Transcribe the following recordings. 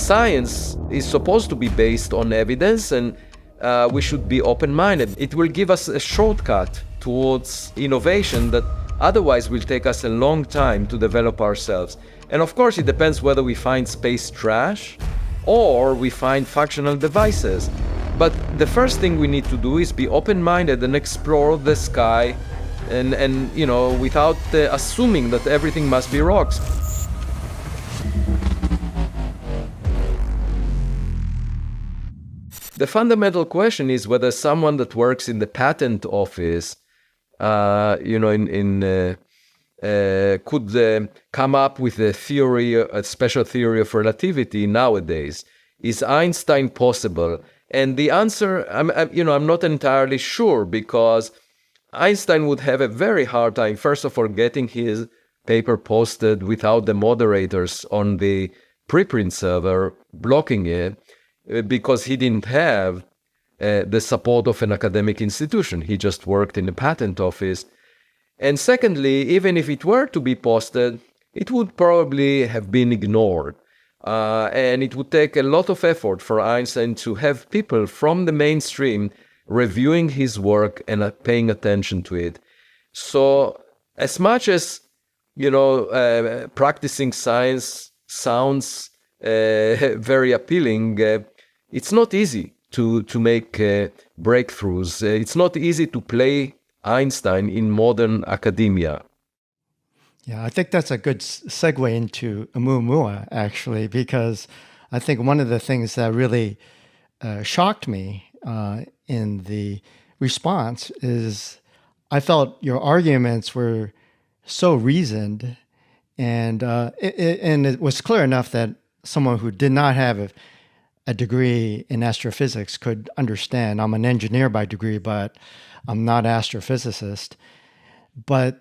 science is supposed to be based on evidence, and we should be open-minded. It will give us a shortcut towards innovation that otherwise will take us a long time to develop ourselves. And of course, it depends whether we find space trash or we find functional devices. But the first thing we need to do is be open-minded and explore the sky and without assuming that everything must be rocks. The fundamental question is whether someone that works in the patent office, could come up with a special theory of relativity nowadays. Is Einstein possible? And the answer, I'm not entirely sure, because Einstein would have a very hard time, first of all, getting his paper posted without the moderators on the preprint server blocking it, because he didn't have the support of an academic institution. He just worked in the patent office. And secondly, even if it were to be posted, it would probably have been ignored. And it would take a lot of effort for Einstein to have people from the mainstream reviewing his work and paying attention to it. So as much as, practicing science sounds very appealing, it's not easy to make breakthroughs. It's not easy to play Einstein in modern academia. Yeah, I think that's a good segue into Oumuamua, actually, because I think one of the things that really shocked me in the response is I felt your arguments were so reasoned, and it was clear enough that someone who did not have a degree in astrophysics could understand. I'm an engineer by degree, but I'm not an astrophysicist. But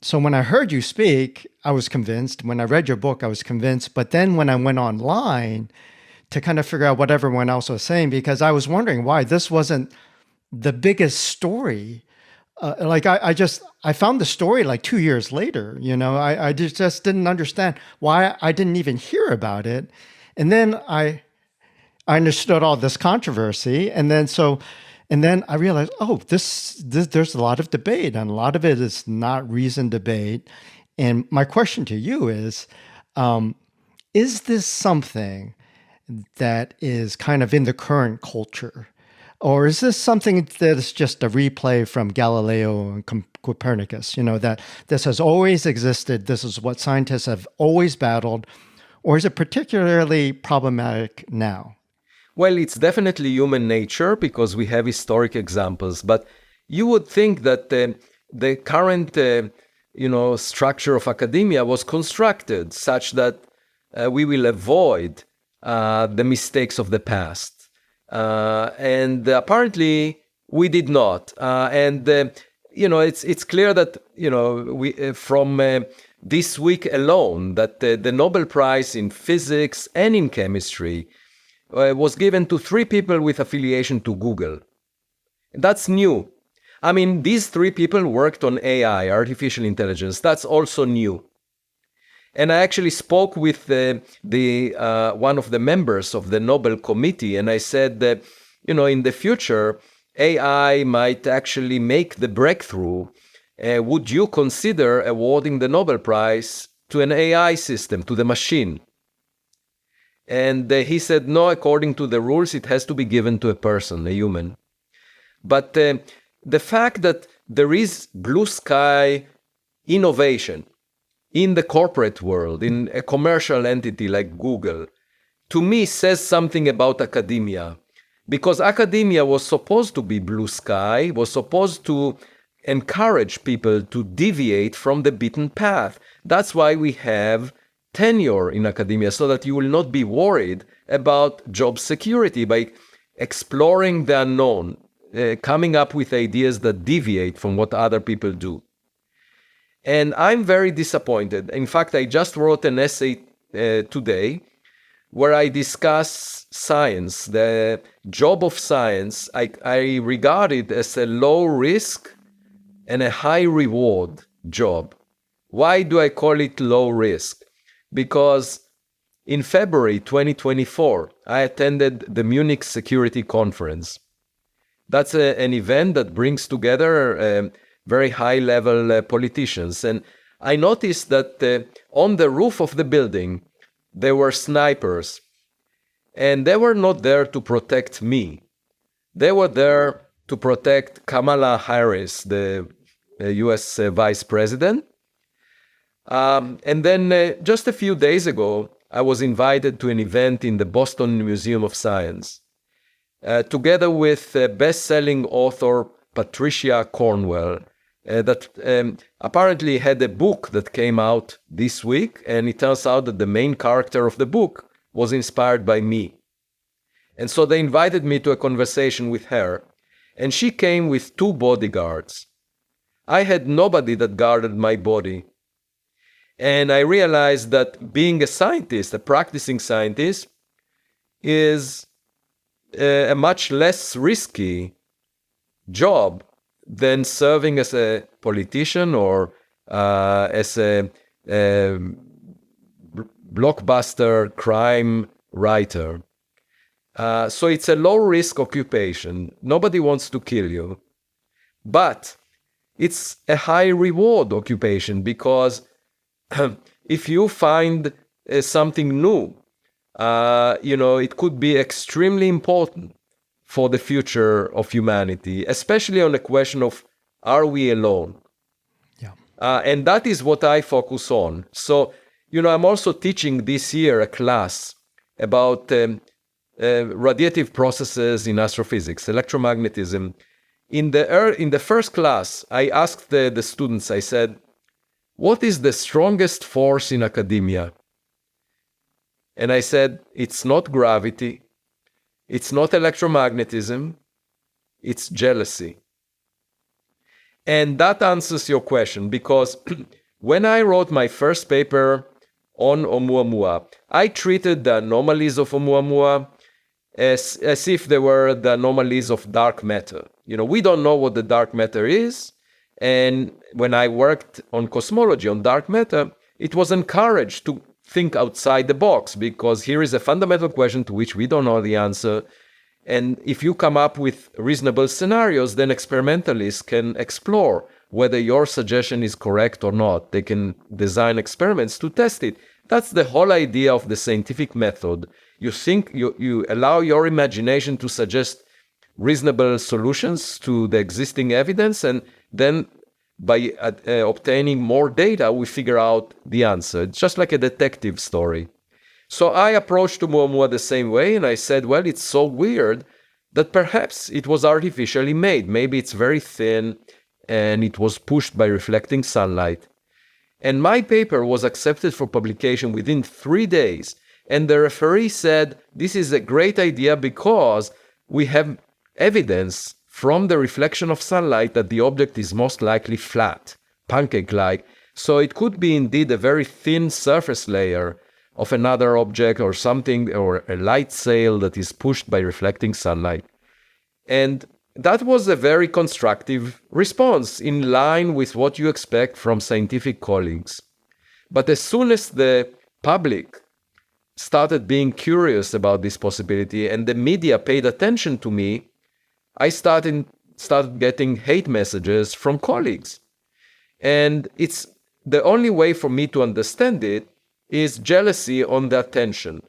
so when I heard you speak, I was convinced. When I read your book, I was convinced. But then when I went online to kind of figure out what everyone else was saying, because I was wondering why this wasn't the biggest story. I found the story like 2 years later. I just didn't understand why I didn't even hear about it. And then I understood all this controversy. And then I realized, there's a lot of debate, and a lot of it is not reasoned debate. And my question to you is this something that is kind of in the current culture? Or is this something that is just a replay from Galileo and Copernicus, that this has always existed, this is what scientists have always battled, or is it particularly problematic now? Well, it's definitely human nature because we have historic examples, but you would think that the current structure of academia was constructed such that we will avoid the mistakes of the past. And apparently we did not. It's clear that, we from this week alone, that the Nobel Prize in physics and in chemistry was given to 3 people with affiliation to Google. That's new. I mean, these 3 people worked on AI, artificial intelligence. That's also new. And I actually spoke with one of the members of the Nobel Committee, and I said that, in the future, AI might actually make the breakthrough. Would you consider awarding the Nobel Prize to an AI system, to the machine? And he said, no, according to the rules, it has to be given to a person, a human. But the fact that there is blue sky innovation in the corporate world, in a commercial entity like Google, to me says something about academia. Because academia was supposed to be blue sky, was supposed to encourage people to deviate from the beaten path. That's why we have tenure in academia, so that you will not be worried about job security by exploring the unknown, coming up with ideas that deviate from what other people do. And I'm very disappointed. In fact, I just wrote an essay today where I discuss science. The job of science, I regard it as a low risk and a high reward job. Why do I call it low risk? Because In February 2024, I attended the Munich Security Conference. That's an event that brings together very high-level politicians. And I noticed that on the roof of the building, there were snipers. And they were not there to protect me. They were there to protect Kamala Harris, the US Vice President. And then just a few days ago, I was invited to an event in the Boston Museum of Science, together with best-selling author Patricia Cornwell, that apparently had a book that came out this week, and it turns out that the main character of the book was inspired by me. And so they invited me to a conversation with her, and she came with 2 bodyguards. I had nobody that guarded my body. And I realized that being a scientist, a practicing scientist, is a much less risky job than serving as a politician or as a blockbuster crime writer. So it's a low-risk occupation. Nobody wants to kill you. But it's a high-reward occupation because if you find something new, it could be extremely important for the future of humanity, especially on the question of, are we alone? Yeah. And that is what I focus on. So, I'm also teaching this year a class about radiative processes in astrophysics, electromagnetism. In the first class, I asked the students, I said, what is the strongest force in academia? And I said, it's not gravity, it's not electromagnetism, it's jealousy. And that answers your question, because when I wrote my first paper on Oumuamua, I treated the anomalies of Oumuamua as if they were the anomalies of dark matter. We don't know what the dark matter is. And when I worked on cosmology, on dark matter, it was encouraged to think outside the box, because here is a fundamental question to which we don't know the answer. And if you come up with reasonable scenarios, then experimentalists can explore whether your suggestion is correct or not. They can design experiments to test it. That's the whole idea of the scientific method. You think, you allow your imagination to suggest reasonable solutions to the existing evidence, and then by obtaining more data, we figure out the answer. It's just like a detective story. So I approached Oumuamua the same way, and I said, well, it's so weird that perhaps it was artificially made. Maybe it's very thin, and it was pushed by reflecting sunlight. And my paper was accepted for publication within 3 days. And the referee said, this is a great idea because we have evidence from the reflection of sunlight that the object is most likely flat, pancake-like. So it could be indeed a very thin surface layer of another object or something, or a light sail that is pushed by reflecting sunlight. And that was a very constructive response, in line with what you expect from scientific colleagues. But as soon as the public started being curious about this possibility and the media paid attention to me, I started getting hate messages from colleagues. And it's the only way for me to understand it is jealousy on the attention.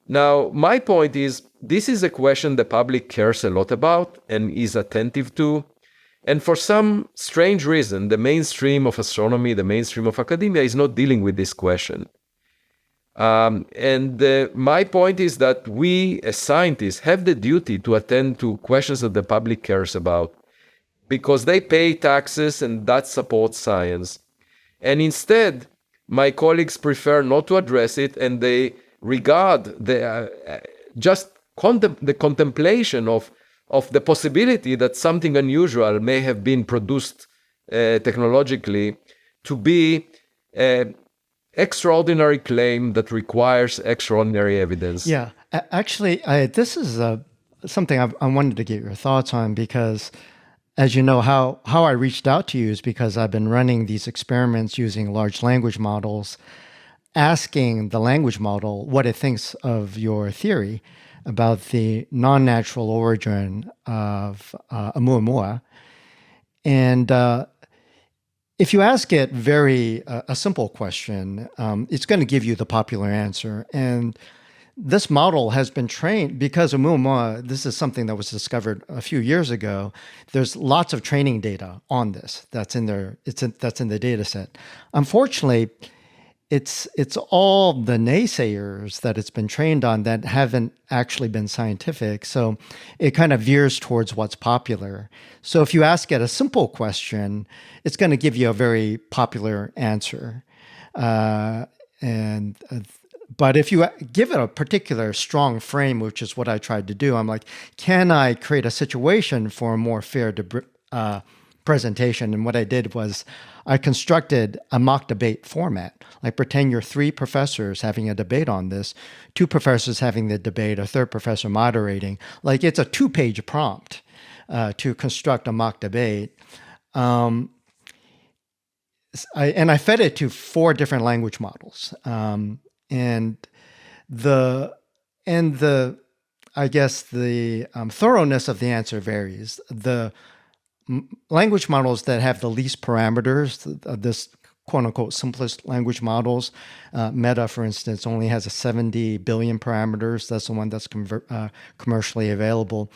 Now, my point is, this is a question the public cares a lot about and is attentive to. And for some strange reason, the mainstream of astronomy, the mainstream of academia is not dealing with this question. My point is that we, as scientists, have the duty to attend to questions that the public cares about, because they pay taxes and that supports science. And instead, my colleagues prefer not to address it, and they regard the contemplation of the possibility that something unusual may have been produced technologically to be an extraordinary claim that requires extraordinary evidence. Yeah, actually, this is something I wanted to get your thoughts on, because as you know, how I reached out to you is because I've been running these experiments using large language models. asking the language model what it thinks of your theory about the non-natural origin of Oumuamua. And if you ask it a simple question, it's going to give you the popular answer. And this model has been trained because Oumuamua, this is something that was discovered a few years ago. There's lots of training data on this that's in there. That's in the data set. Unfortunately, it's all the naysayers that it's been trained on that haven't actually been scientific. So it kind of veers towards what's popular. So if you ask it a simple question, it's going to give you a very popular answer. But if you give it a particular strong frame, which is what I tried to do, I'm like, can I create a situation for a more fair presentation? And what I did was I constructed a mock debate format. Like pretend you're 3 professors having a debate on this, 2 professors having the debate, a 3rd professor moderating. Like it's a 2-page prompt to construct a mock debate. I fed it to 4 different language models. And the I guess the thoroughness of the answer varies. The language models that have the least parameters, this quote unquote simplest language models, Meta, for instance, only has a 70 billion parameters. That's the one that's commercially available.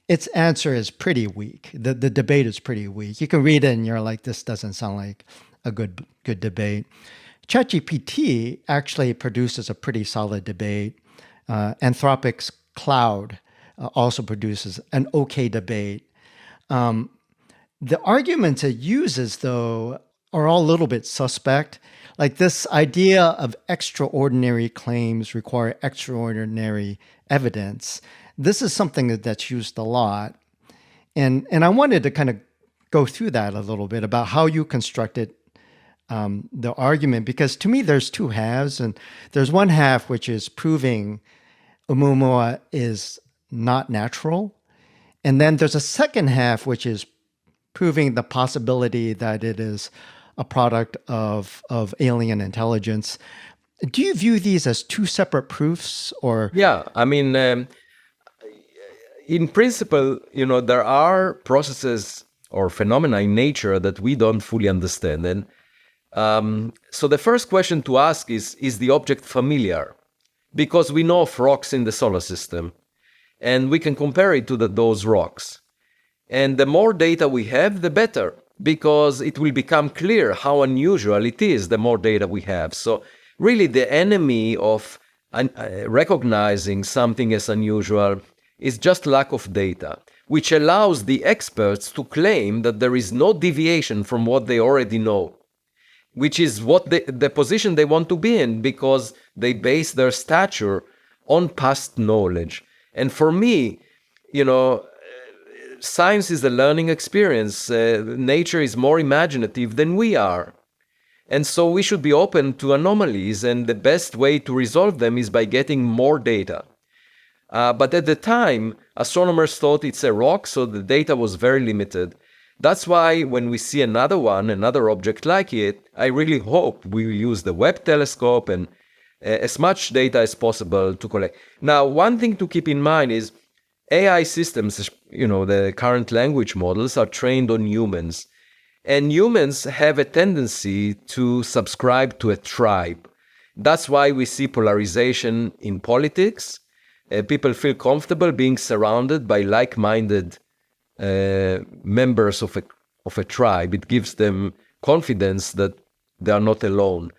Its answer is pretty weak. The debate is pretty weak. You can read it and you're like, this doesn't sound like a good debate. ChatGPT actually produces a pretty solid debate. Anthropic's Cloud also produces an okay debate. The arguments it uses, though, are all a little bit suspect. Like this idea of extraordinary claims require extraordinary evidence. This is something that's used a lot. And I wanted to kind of go through that a little bit about how you constructed the argument, because to me there's 2 halves, and there's one half which is proving Oumuamua is not natural, and then there's a second half which is proving the possibility that it is a product of alien intelligence. Do you view these as 2 separate proofs, or? Yeah, I mean, in principle, there are processes or phenomena in nature that we don't fully understand. And so the first question to ask is the object familiar? Because we know of rocks in the solar system, and we can compare it to those rocks. And the more data we have, the better, because it will become clear how unusual it is the more data we have. So really the enemy of recognizing something as unusual is just lack of data, which allows the experts to claim that there is no deviation from what they already know, which is what the position they want to be in, because they base their stature on past knowledge. And for me, science is a learning experience. Nature is more imaginative than we are. And so we should be open to anomalies, and the best way to resolve them is by getting more data. But at the time, astronomers thought it's a rock, so the data was very limited. That's why when we see another object like it, I really hope we will use the Webb telescope and as much data as possible to collect. Now, one thing to keep in mind is AI systems, the current language models are trained on humans. And humans have a tendency to subscribe to a tribe. That's why we see polarization in politics. People feel comfortable being surrounded by like-minded members of a tribe. It gives them confidence that they are not alone.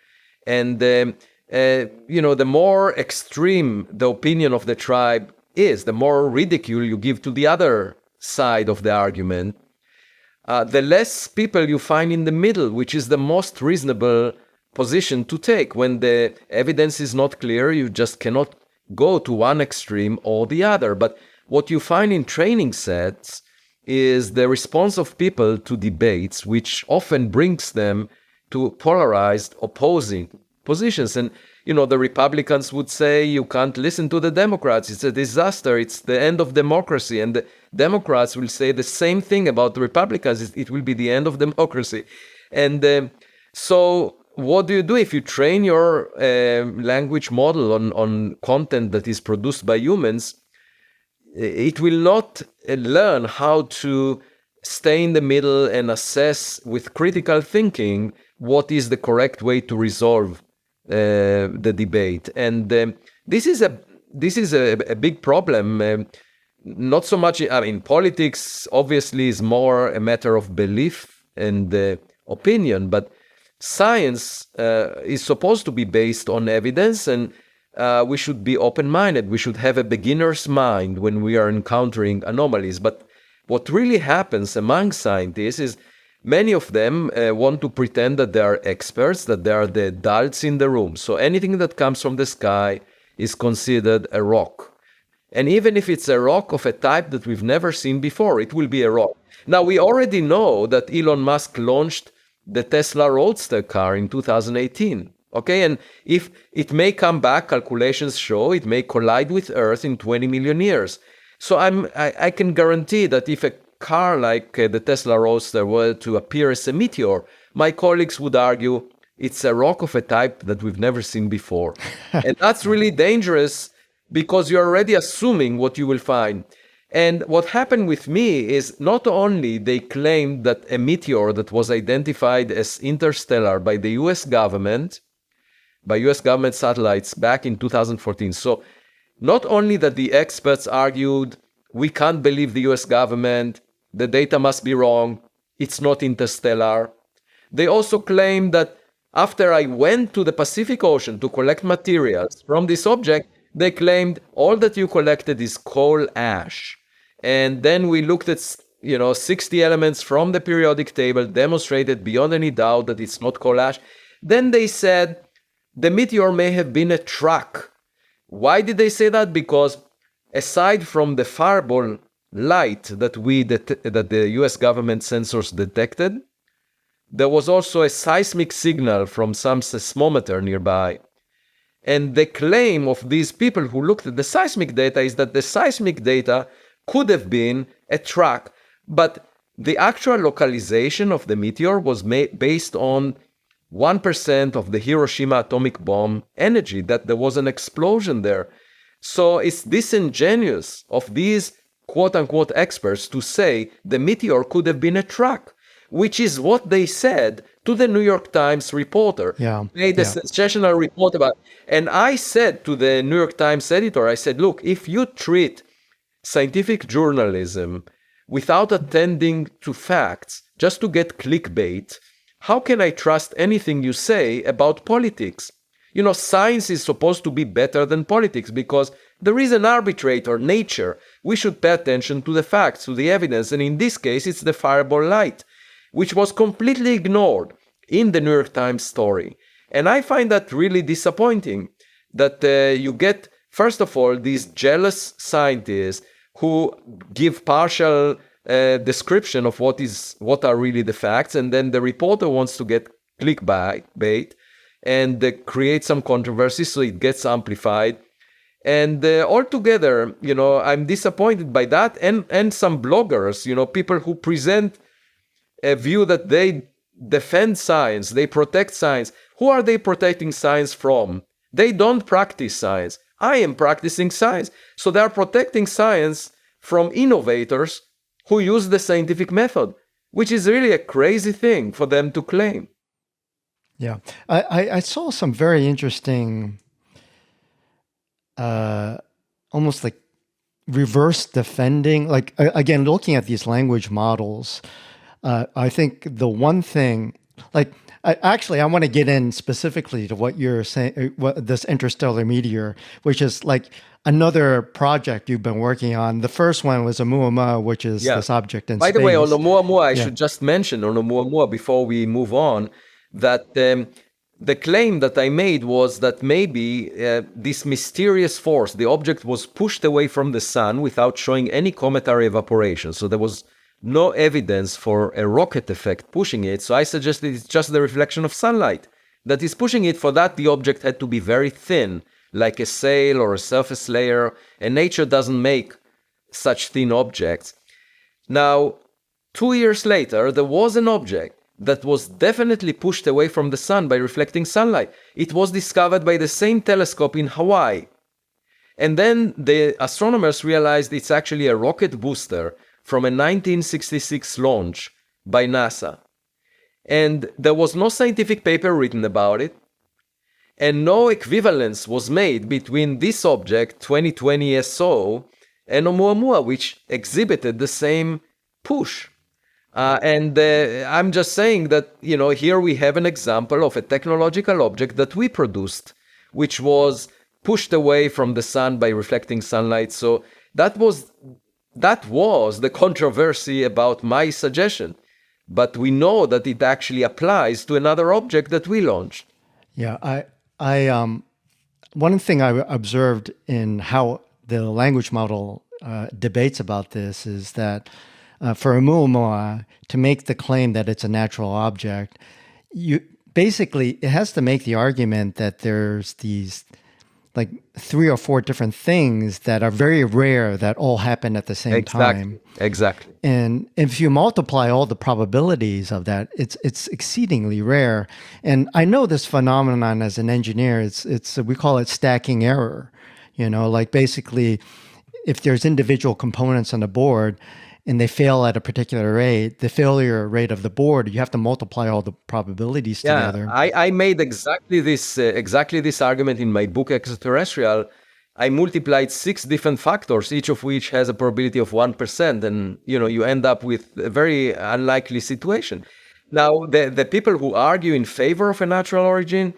And the more extreme the opinion of the tribe is, the more ridicule you give to the other side of the argument, the less people you find in the middle, which is the most reasonable position to take. When the evidence is not clear, you just cannot go to one extreme or the other. But what you find in training sets is the response of people to debates, which often brings them to polarized opposing positions. And, the Republicans would say you can't listen to the Democrats. It's a disaster. It's the end of democracy. And the Democrats will say the same thing about the Republicans. It will be the end of democracy. And so what do you do if you train your language model on content that is produced by humans? It will not learn how to stay in the middle and assess with critical thinking what is the correct way to resolve the debate. And this is a big problem. Not so much, I mean, politics obviously is more a matter of belief and opinion, but science is supposed to be based on evidence, and we should be open-minded. We should have a beginner's mind when we are encountering anomalies. But what really happens among scientists is many of them want to pretend that they are experts, that they are the adults in the room. So anything that comes from the sky is considered a rock. And even if it's a rock of a type that we've never seen before, it will be a rock. Now, we already know that Elon Musk launched the Tesla Roadster car in 2018. Okay, and if it may come back, calculations show it may collide with Earth in 20 million years. So I can guarantee that if a car like the Tesla Roadster were to appear as a meteor, my colleagues would argue it's a rock of a type that we've never seen before. And that's really dangerous because you're already assuming what you will find. And what happened with me is not only they claimed that a meteor that was identified as interstellar by the US government, by US government satellites back in 2014. So not only that the experts argued, we can't believe the US government, the data must be wrong, it's not interstellar. They also claimed that after I went to the Pacific Ocean to collect materials from this object, they claimed all that you collected is coal ash. And then we looked at 60 elements from the periodic table, demonstrated beyond any doubt that it's not coal ash. Then they said the meteor may have been a truck. Why did they say that? Because aside from the fireball light that that the US government sensors detected, there was also a seismic signal from some seismometer nearby. And the claim of these people who looked at the seismic data is that the seismic data could have been a truck, but the actual localization of the meteor was based on 1% of the Hiroshima atomic bomb energy, that there was an explosion there. So it's disingenuous of these quote-unquote experts to say the meteor could have been a truck, which is what they said to the New York Times reporter. Made a sensational report about it. And I said to the New York Times editor, I said, look, if you treat scientific journalism without attending to facts, just to get clickbait, how can I trust anything you say about politics? Science is supposed to be better than politics because there is an arbitrator, nature. We should pay attention to the facts, to the evidence, and in this case, it's the fireball light, which was completely ignored in the New York Times story. And I find that really disappointing, that you get, first of all, these jealous scientists who give partial description of what are really the facts, and then the reporter wants to get clickbait and create some controversy, so it gets amplified. And altogether, I'm disappointed by that, and some bloggers, people who present a view that they defend science, they protect science. Who are they protecting science from? They don't practice science. I am practicing science. So they are protecting science from innovators who use the scientific method, which is really a crazy thing for them to claim. Yeah. I saw some very interesting, almost like reverse defending, like, again, looking at these language models. I think the one thing, like, I want to get in specifically to what you're saying, this interstellar meteor, which is like another project you've been working on. The first one was Oumuamua, which is this object in space. By the way, on Oumuamua, I should just mention on Oumuamua before we move on, that the claim that I made was that maybe this mysterious force, the object was pushed away from the sun without showing any cometary evaporation. So there was no evidence for a rocket effect pushing it. So I suggested it's just the reflection of sunlight that is pushing it. For that, the object had to be very thin, like a sail or a surface layer, and nature doesn't make such thin objects. Now, 2 years later, there was an object that was definitely pushed away from the sun by reflecting sunlight. It was discovered by the same telescope in Hawaii. And then the astronomers realized it's actually a rocket booster from a 1966 launch by NASA. And there was no scientific paper written about it, and no equivalence was made between this object, 2020 SO, and Oumuamua, which exhibited the same push. I'm just saying that, here we have an example of a technological object that we produced, which was pushed away from the sun by reflecting sunlight. So that was the controversy about my suggestion. But we know that it actually applies to another object that we launched. Yeah, one thing I observed in how the language model debates about this is that for Oumuamua to make the claim that it's a natural object, it has to make the argument that there's these like 3 or 4 different things that are very rare that all happen at the same time. Exactly. And if you multiply all the probabilities of that, it's exceedingly rare. And I know this phenomenon as an engineer. It's we call it stacking error. Like basically, if there's individual components on the board and they fail at a particular rate, the failure rate of the board, you have to multiply all the probabilities together. I made exactly this argument in my book Extraterrestrial. I multiplied 6 different factors, each of which has a probability of 1%, and you end up with a very unlikely situation. Now, the people who argue in favor of a natural origin,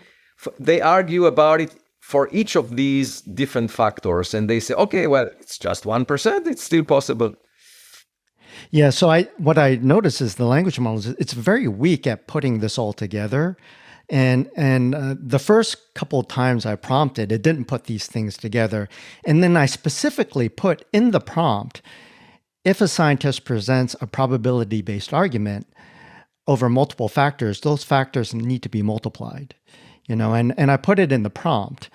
they argue about it for each of these different factors, and they say, okay, well, it's just 1%, it's still possible. Yeah, so what I notice is the language model, it's very weak at putting this all together. And the first couple of times I prompted, it didn't put these things together. And then I specifically put in the prompt, if a scientist presents a probability-based argument over multiple factors, those factors need to be multiplied. And I put it in the prompt.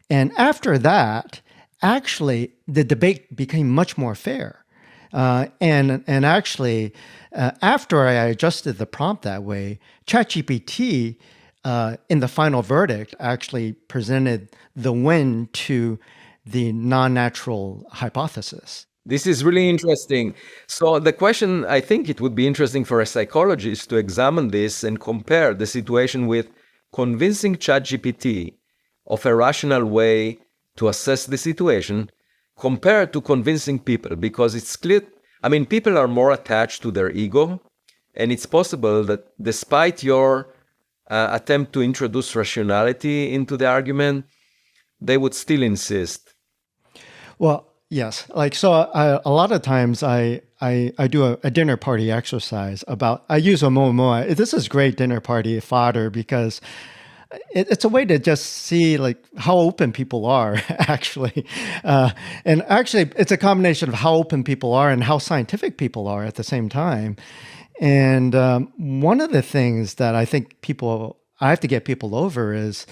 And after that, actually, the debate became much more fair. And actually, after I adjusted the prompt that way, ChatGPT, in the final verdict, actually presented the win to the non-natural hypothesis. This is really interesting. So the question, I think it would be interesting for a psychologist to examine this and compare the situation with convincing ChatGPT of a rational way to assess the situation compared to convincing people, because it's clear, people are more attached to their ego, and it's possible that despite your attempt to introduce rationality into the argument, they would still insist. Well, yes. A lot of times I do a dinner party exercise I use Oumuamua. This is great dinner party fodder because it's a way to just see how open people are, actually. And actually, it's a combination of how open people are and how scientific people are at the same time. And one of the things that I think I have to get people over is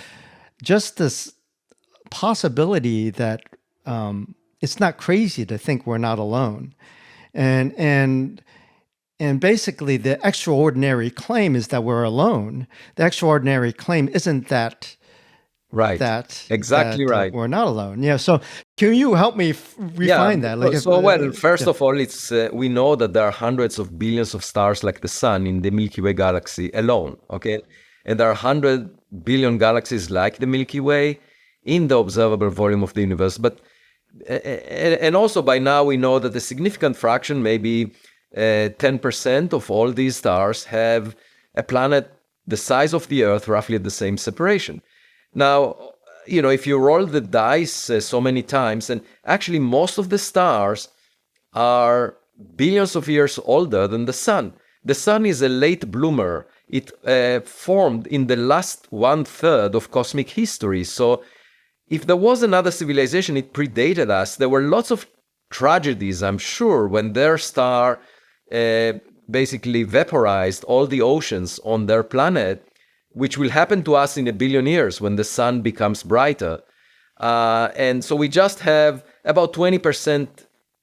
just this possibility that it's not crazy to think we're not alone. And basically, the extraordinary claim is that we're alone. The extraordinary claim isn't that. Right. Right. We're not alone. Yeah. So can you help me refine that? First of all, it's we know that there are hundreds of billions of stars like the sun in the Milky Way galaxy alone. Okay, and there are 100 billion galaxies like the Milky Way in the observable volume of the universe. But and also by now we know that a significant fraction, maybe 10% of all these stars have a planet the size of the Earth, roughly at the same separation. Now, if you roll the dice so many times, and actually most of the stars are billions of years older than the sun. The sun is a late bloomer. It formed in the last 1/3 of cosmic history. So if there was another civilization, it predated us. There were lots of tragedies, I'm sure, when their star basically vaporized all the oceans on their planet, which will happen to us in 1 billion years when the sun becomes brighter. And so we just have about 20%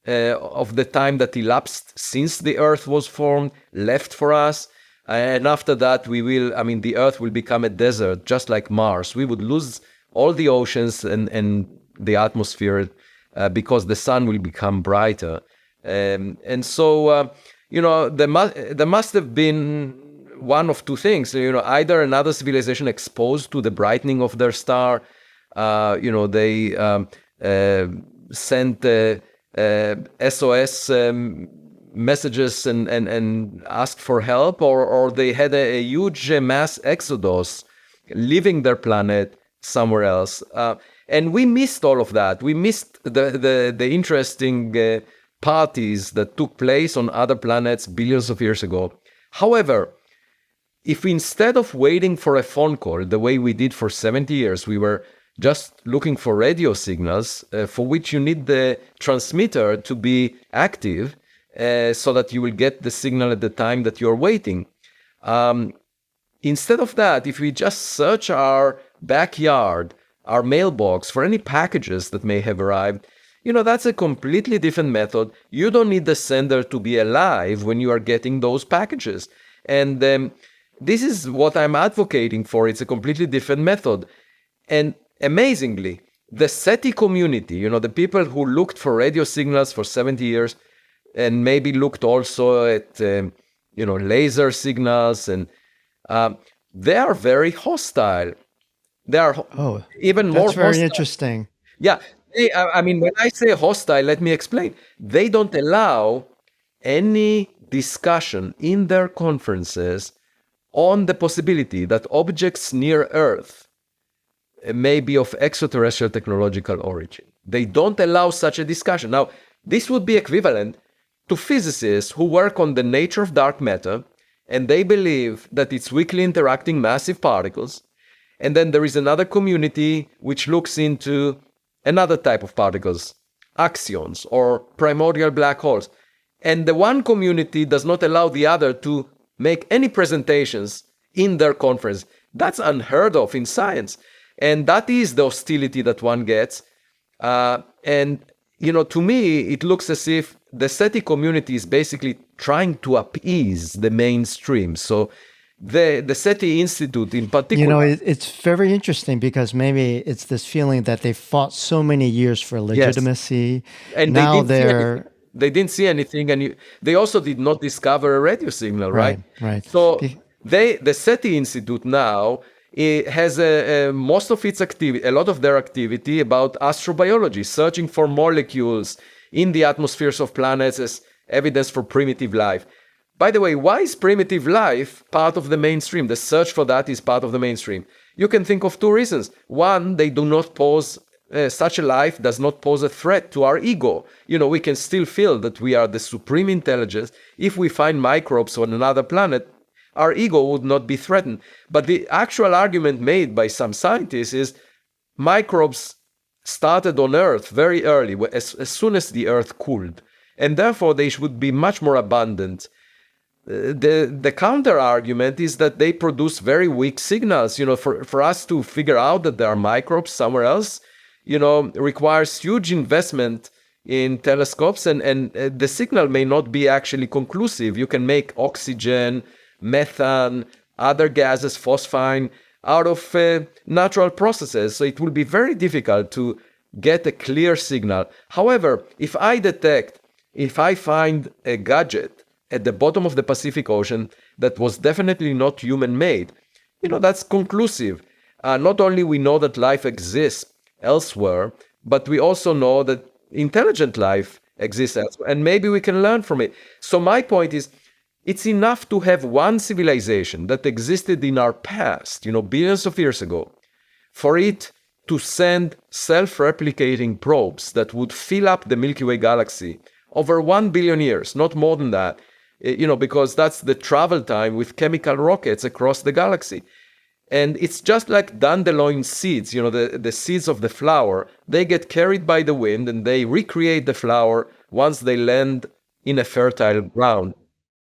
of the time that elapsed since the Earth was formed left for us. And after that, the Earth will become a desert, just like Mars. We would lose all the oceans and the atmosphere because the sun will become brighter. And so, there must have been one of two things, either another civilization exposed to the brightening of their star, they sent SOS messages and asked for help, or they had a huge mass exodus, leaving their planet somewhere else. And we missed all of that. We missed the interesting parties that took place on other planets billions of years ago. However, if instead of waiting for a phone call, the way we did for 70 years, we were just looking for radio signals for which you need the transmitter to be active so that you will get the signal at the time that you're waiting. Instead of that, if we just search our backyard, our mailbox for any packages that may have arrived, that's a completely different method. You don't need the sender to be alive when you are getting those packages. And this is what I'm advocating for. It's a completely different method. And amazingly, the SETI community, the people who looked for radio signals for 70 years and maybe looked also at, laser signals, and they are very hostile. They are even more hostile. That's very interesting. Yeah. When I say hostile, let me explain. They don't allow any discussion in their conferences on the possibility that objects near Earth may be of extraterrestrial technological origin. They don't allow such a discussion. Now, this would be equivalent to physicists who work on the nature of dark matter, and they believe that it's weakly interacting massive particles. And then there is another community which looks into another type of particles, axions or primordial black holes. And the one community does not allow the other to make any presentations in their conference. That's unheard of in science. And that is the hostility that one gets. To me, it looks as if the SETI community is basically trying to appease the mainstream. So the SETI Institute in particular... it's very interesting because maybe it's this feeling that they fought so many years for legitimacy. Yes. And now they didn't see anything, and they also did not discover a radio signal, right? Right. So the SETI Institute now has most of its activity, a lot of their activity about astrobiology, searching for molecules in the atmospheres of planets as evidence for primitive life. By the way, why is primitive life part of the mainstream? The search for that is part of the mainstream. You can think of two reasons. One, they do not pose such a life does not pose a threat to our ego. We can still feel that we are the supreme intelligence. If we find microbes on another planet, our ego would not be threatened. But the actual argument made by some scientists is microbes started on Earth very early, as soon as the Earth cooled, and therefore they should be much more abundant. The counter argument is that they produce very weak signals. For us to figure out that there are microbes somewhere else, requires huge investment in telescopes, and the signal may not be actually conclusive. You can make oxygen, methane, other gases, phosphine, out of natural processes. So it will be very difficult to get a clear signal. However, if I find a gadget at the bottom of the Pacific Ocean that was definitely not human-made, that's conclusive. Not only we know that life exists elsewhere, but we also know that intelligent life exists elsewhere, and maybe we can learn from it. So my point is, it's enough to have one civilization that existed in our past, billions of years ago, for it to send self-replicating probes that would fill up the Milky Way galaxy over 1 billion years, not more than that, because that's the travel time with chemical rockets across the galaxy. And it's just like dandelion seeds, the seeds of the flower. They get carried by the wind and they recreate the flower once they land in a fertile ground.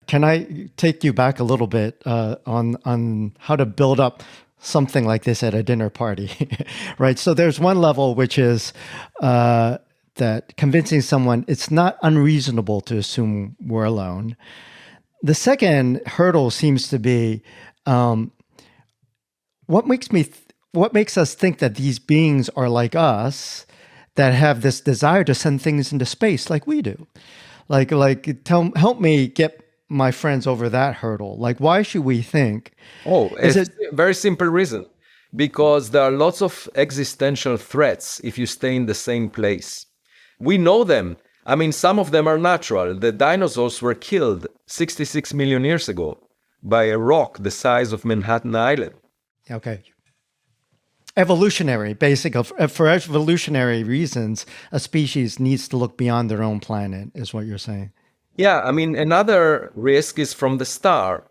Can I take you back a little bit on how to build up something like this at a dinner party, right? So there's one level, which is that convincing someone it's not unreasonable to assume we're alone. The second hurdle seems to be what makes us think that these beings are like us, that have this desire to send things into space like we do. Help me get my friends over that hurdle. Like, why should we think? Oh, Is it's it a very simple reason. Because there are lots of existential threats if you stay in the same place. We know them. I mean, some of them are natural. The dinosaurs were killed 66 million years ago by a rock the size of Manhattan Island. okay? Evolutionary, for evolutionary reasons, a species needs to look beyond their own planet, is what you're saying. Yeah, I mean, another risk is from the star.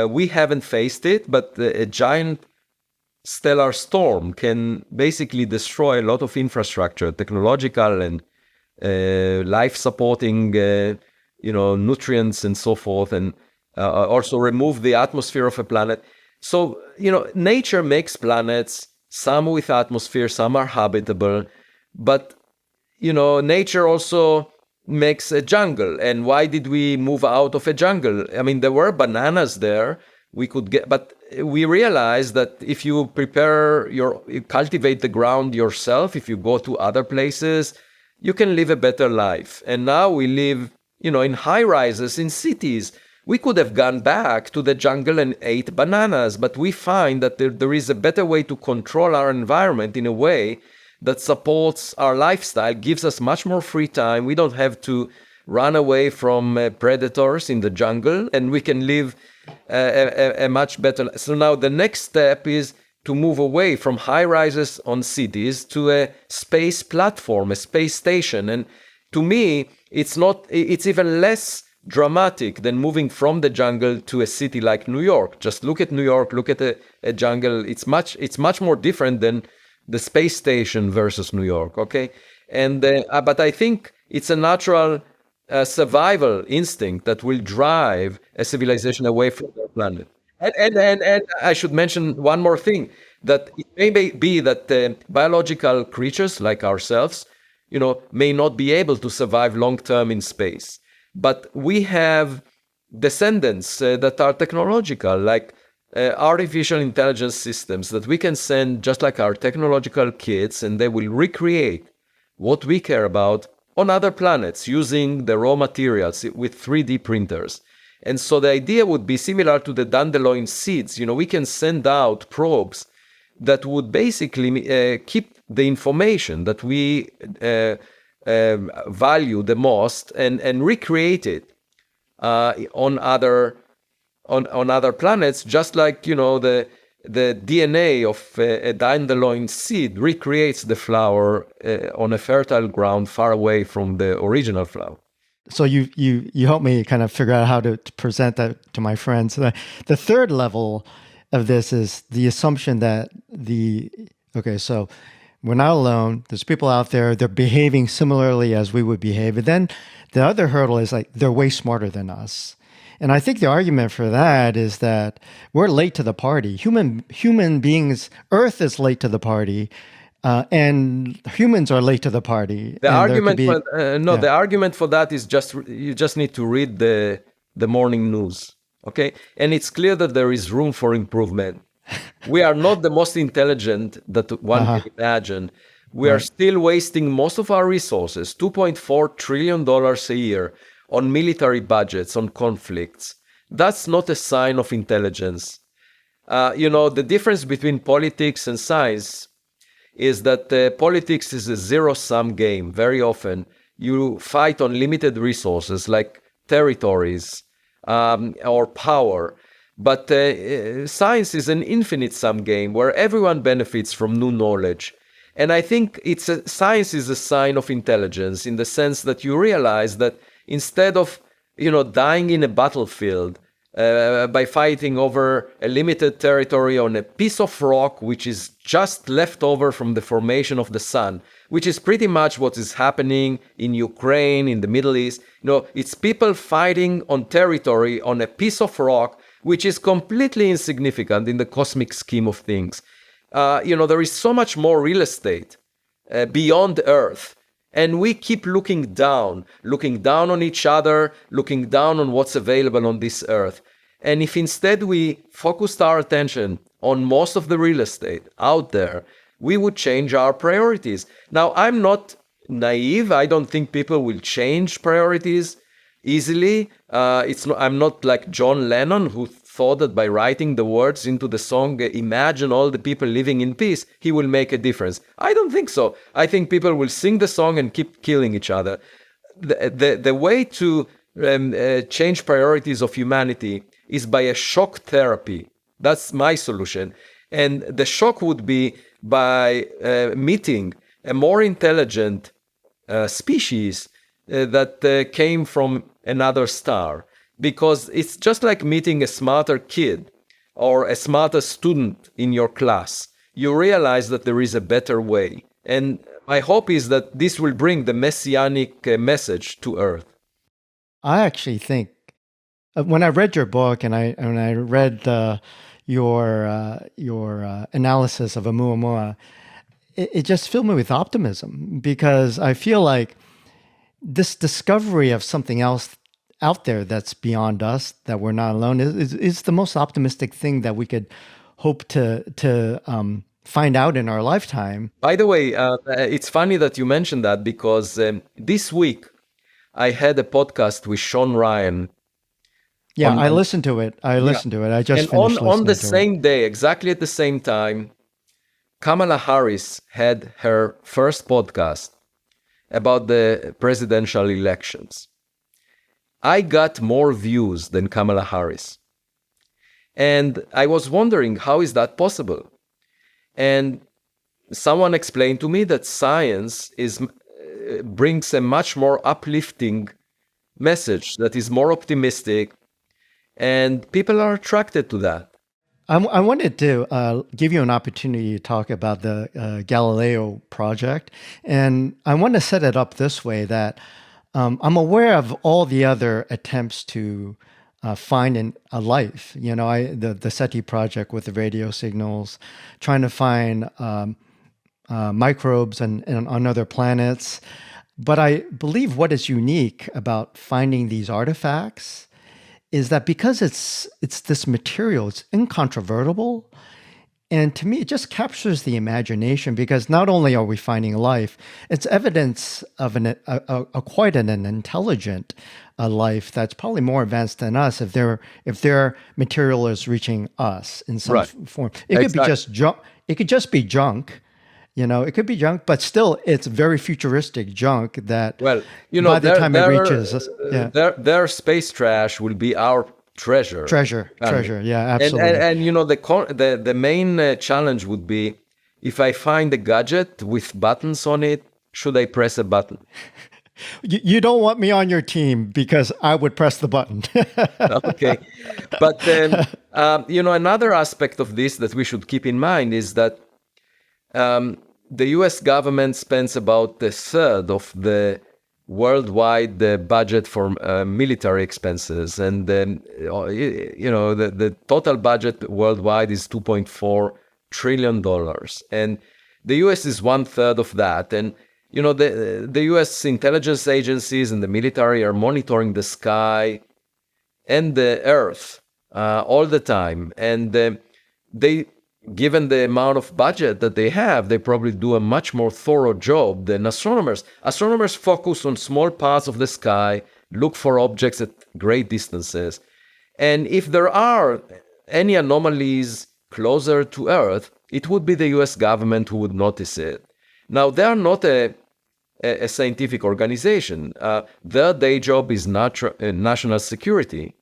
We haven't faced it, but a giant stellar storm can basically destroy a lot of infrastructure, technological and life-supporting, nutrients and so forth, and also remove the atmosphere of a planet. So, nature makes planets, some with atmosphere, some are habitable, but, nature also makes a jungle. And why did we move out of a jungle? I mean, there were bananas there. We could get, but we realized that if you you cultivate the ground yourself, if you go to other places, you can live a better life. And now we live, in high rises in cities. We could have gone back to the jungle and ate bananas, but we find that there is a better way to control our environment in a way that supports our lifestyle, gives us much more free time. We don't have to run away from predators in the jungle, and we can live a much better. So now the next step is to move away from high rises on cities to a space platform, a space station. And to me, it's even less dramatic than moving from the jungle to a city like New York. Just look at New York, look at a jungle. It's much more different than the space station versus New York. Okay, and but I think it's a natural survival instinct that will drive a civilization away from their planet. And I should mention one more thing, that it may be that biological creatures like ourselves, may not be able to survive long term in space. But we have descendants that are technological, like artificial intelligence systems that we can send just like our technological kids, and they will recreate what we care about on other planets using the raw materials with 3D printers. And so the idea would be similar to the dandelion seeds. We can send out probes that would basically keep the information that we value the most and recreate it on other planets, just like the DNA of a dandelion seed recreates the flower on a fertile ground far away from the original flower. So you help me kind of figure out how to present that to my friends. The third level of this is the assumption that so we're not alone. There's people out there, they're behaving similarly as we would behave. And then the other hurdle is like, they're way smarter than us. And I think the argument for that is that we're late to the party. Human beings, Earth is late to the party, and humans are late to the party. The and argument, the argument for that is you just need to read the morning news, okay? And it's clear that there is room for improvement. We are not the most intelligent that one can imagine. We are still wasting most of our resources, $2.4 trillion a year, on military budgets, on conflicts. That's not a sign of intelligence. The difference between politics and science is that politics is a zero-sum game. Very often, you fight on limited resources like territories or power. But science is an infinite-sum game where everyone benefits from new knowledge. And I think science is a sign of intelligence in the sense that you realize that instead of, dying in a battlefield by fighting over a limited territory on a piece of rock, which is just left over from the formation of the sun, which is pretty much what is happening in Ukraine, in the Middle East. It's people fighting on territory on a piece of rock, which is completely insignificant in the cosmic scheme of things. There is so much more real estate beyond Earth. And we keep looking down on each other, looking down on what's available on this earth. And if instead we focused our attention on most of the real estate out there, we would change our priorities. Now, I'm not naive. I don't think people will change priorities easily. I'm not like John Lennon, who thought that by writing the words into the song, "Imagine all the people living in peace," he will make a difference. I don't think so. I think people will sing the song and keep killing each other. The way to change priorities of humanity is by a shock therapy. That's my solution. And the shock would be by meeting a more intelligent species that came from another star. Because it's just like meeting a smarter kid or a smarter student in your class. You realize that there is a better way. And my hope is that this will bring the messianic message to Earth. I actually think when I read your book and I read your analysis of Oumuamua, it just filled me with optimism, because I feel like this discovery of something else out there that's beyond us, that we're not alone, is the most optimistic thing that we could hope to find out in our lifetime. By the way, it's funny that you mentioned that, because this week I had a podcast with Sean Ryan. Yeah, I listened to it. I just finished listening on the to same day, exactly at the same time, Kamala Harris had her first podcast about the presidential elections. I got more views than Kamala Harris. And I was wondering, how is that possible? And someone explained to me that science brings a much more uplifting message that is more optimistic, and people are attracted to that. I wanted to give you an opportunity to talk about the Galileo Project. And I want to set it up this way, that I'm aware of all the other attempts to find a life. You know, the SETI project with the radio signals, trying to find microbes on other planets. But I believe what is unique about finding these artifacts is that because it's this material, it's incontrovertible. And to me, it just captures the imagination, because not only are we finding life, it's evidence of quite an intelligent life that's probably more advanced than us, if their material is reaching us in some form. It could be just junk. It could just be junk. You know, it could be junk, but still, it's very futuristic junk that, by the time it reaches us, their space trash will be our treasure. Yeah, absolutely. And the main challenge would be, if I find a gadget with buttons on it, should I press a button? You don't want me on your team, because I would press the button. Okay. But, another aspect of this that we should keep in mind is that the US government spends about a third of the worldwide budget for military expenses. And, the total budget worldwide is $2.4 trillion. And the US is 1/3 of that. And, the US intelligence agencies and the military are monitoring the sky and the earth all the time. And given the amount of budget that they have, they probably do a much more thorough job than astronomers. Astronomers focus on small parts of the sky, look for objects at great distances. And if there are any anomalies closer to Earth, it would be the US government who would notice it. Now, they are not a scientific organization. Their day job is national security.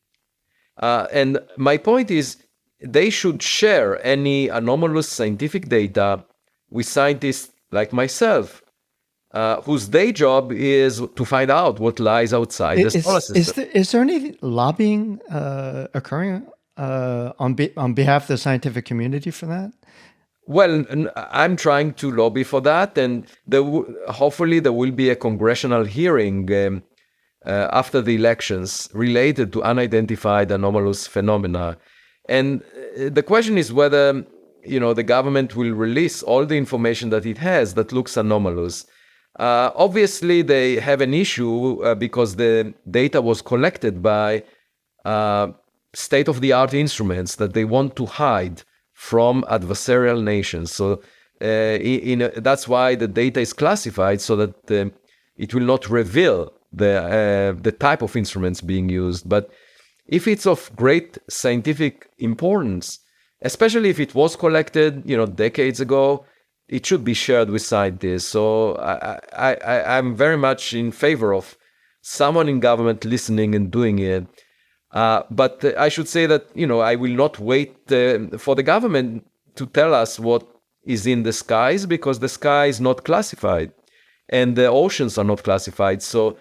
And my point is, they should share any anomalous scientific data with scientists like myself, whose day job is to find out what lies outside the solar system. Is there any lobbying occurring on behalf of the scientific community for that? Well, I'm trying to lobby for that, and hopefully there will be a congressional hearing after the elections related to unidentified anomalous phenomena. And the question is whether, the government will release all the information that it has that looks anomalous. Obviously, they have an issue because the data was collected by state-of-the-art instruments that they want to hide from adversarial nations. So that's why the data is classified so that it will not reveal the type of instruments being used. But if it's of great scientific importance, especially if it was collected, decades ago, it should be shared with scientists. So I'm very much in favor of someone in government listening and doing it. But I should say that, I will not wait for the government to tell us what is in the skies, because the sky is not classified and the oceans are not classified. So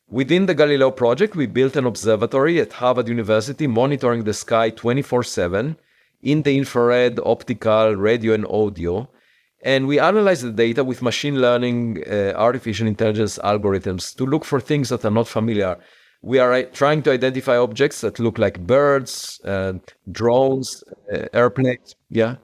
within the Galileo Project, we built an observatory at Harvard University monitoring the sky 24/7 in the infrared, optical, radio, and audio. And we analyze the data with machine learning, artificial intelligence algorithms to look for things that are not familiar. We are trying to identify objects that look like birds, drones, airplanes. Yeah.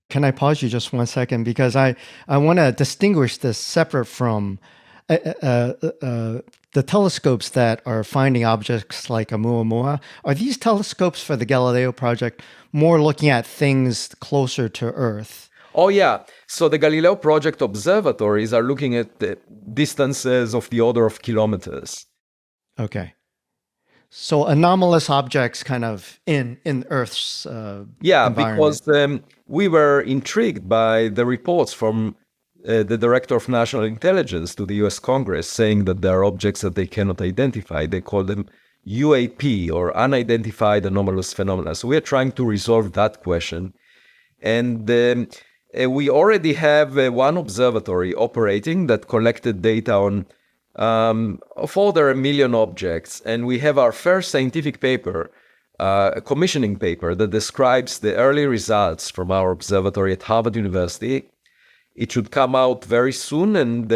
Can I pause you just 1 second? Because I want to distinguish this separate from the telescopes that are finding objects like Oumuamua. Are these telescopes for the Galileo Project more looking at things closer to Earth? Oh, yeah. So the Galileo Project observatories are looking at the distances of the order of kilometers. Okay. So anomalous objects kind of in Earth's environment. Because we were intrigued by the reports from the Director of National Intelligence to the US Congress saying that there are objects that they cannot identify. They call them UAP, or Unidentified Anomalous Phenomena. So we are trying to resolve that question. And we already have one observatory operating that collected data on of over 1 million objects. And we have our first scientific paper, a commissioning paper that describes the early results from our observatory at Harvard University. It should come out very soon, and